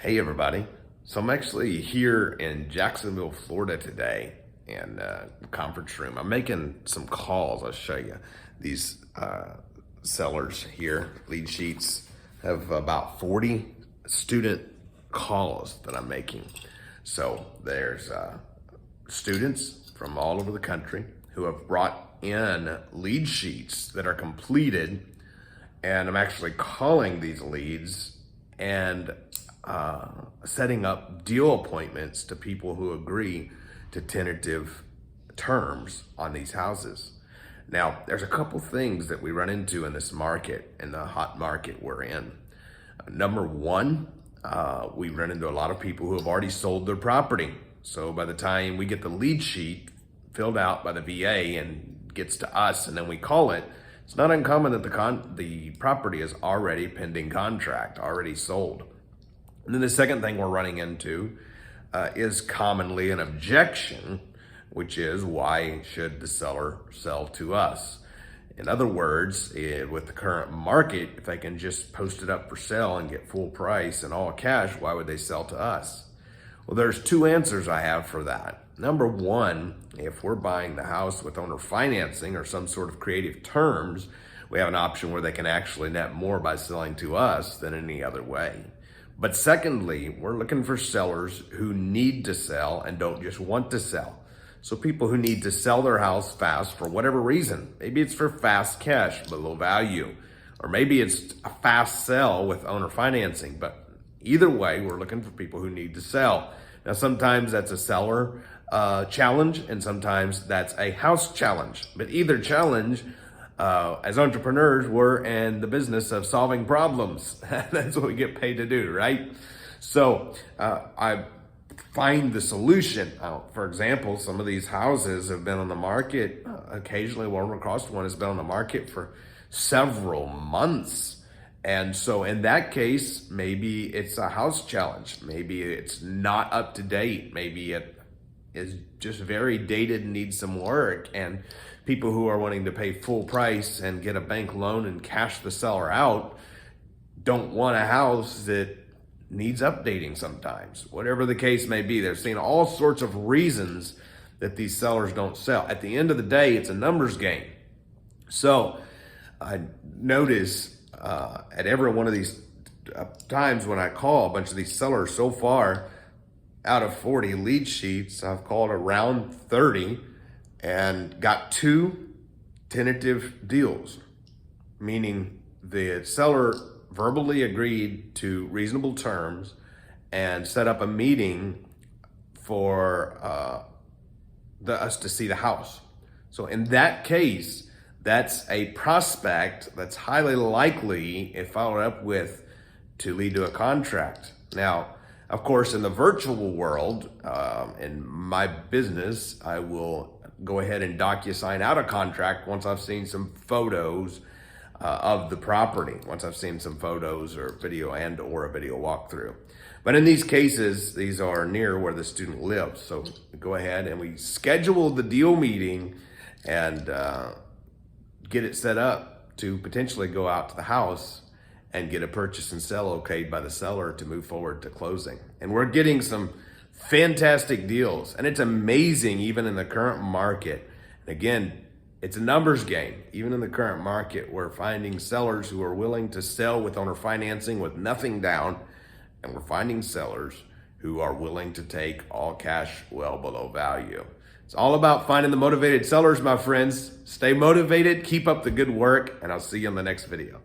Hey everybody. So I'm actually here in Jacksonville, Florida today in the conference room. I'm making some calls. I'll show you these sellers here. Lead sheets have about 40 student calls that I'm making. So there's students from all over the country who have brought in lead sheets that are completed, and I'm actually calling these leads and setting up deal appointments to people who agree to tentative terms on these houses. Now, there's a couple things that we run into in this market, in the hot market we're in. Number one, we run into a lot of people who have already sold their property. So by the time we get the lead sheet filled out by the VA and gets to us and then we call it, it's not uncommon that the property is already pending contract, already sold. And then the second thing we're running into is commonly an objection, which is, why should the seller sell to us? In other words, with the current market, if they can just post it up for sale and get full price and all cash, why would they sell to us? Well, there's two answers I have for that. Number one, if we're buying the house with owner financing or some sort of creative terms, we have an option where they can actually net more by selling to us than any other way. But secondly, we're looking for sellers who need to sell and don't just want to sell. So people who need to sell their house fast for whatever reason. Maybe it's for fast cash but low value, or maybe it's a fast sell with owner financing. But either way, we're looking for people who need to sell. Now, sometimes that's a seller challenge, and sometimes that's a house challenge. But either challenge, as entrepreneurs, we're in the business of solving problems. That's what we get paid to do, right? So I find the solution. For example, some of these houses have been on the market. Occasionally, one across one has been on the market for several months. And so in that case, maybe it's a house challenge. Maybe it's not up to date. Maybe it is just very dated and needs some work. And people who are wanting to pay full price and get a bank loan and cash the seller out don't want a house that needs updating sometimes. Whatever the case may be, they're seeing all sorts of reasons that these sellers don't sell. At the end of the day, it's a numbers game. So I notice at every one of these times when I call a bunch of these sellers, so far out of 40 lead sheets, I've called around 30 and got 2 tentative deals, meaning the seller verbally agreed to reasonable terms and set up a meeting for us to see the house. So in that case, that's a prospect that's highly likely, if followed up with, to lead to a contract. Now, of course, in the virtual world, in my business, I will go ahead and DocuSign out a contract once I've seen some photos of the property, once I've seen some photos or video or a video walkthrough. But in these cases, these are near where the student lives. So we go ahead and we schedule the deal meeting and get it set up to potentially go out to the house and get a purchase and sell okayed by the seller to move forward to closing. And we're getting some fantastic deals. And it's amazing, even in the current market. And again, it's a numbers game. Even in the current market, we're finding sellers who are willing to sell with owner financing with nothing down. And we're finding sellers who are willing to take all cash well below value. It's all about finding the motivated sellers, my friends. Stay motivated, keep up the good work, and I'll see you in the next video.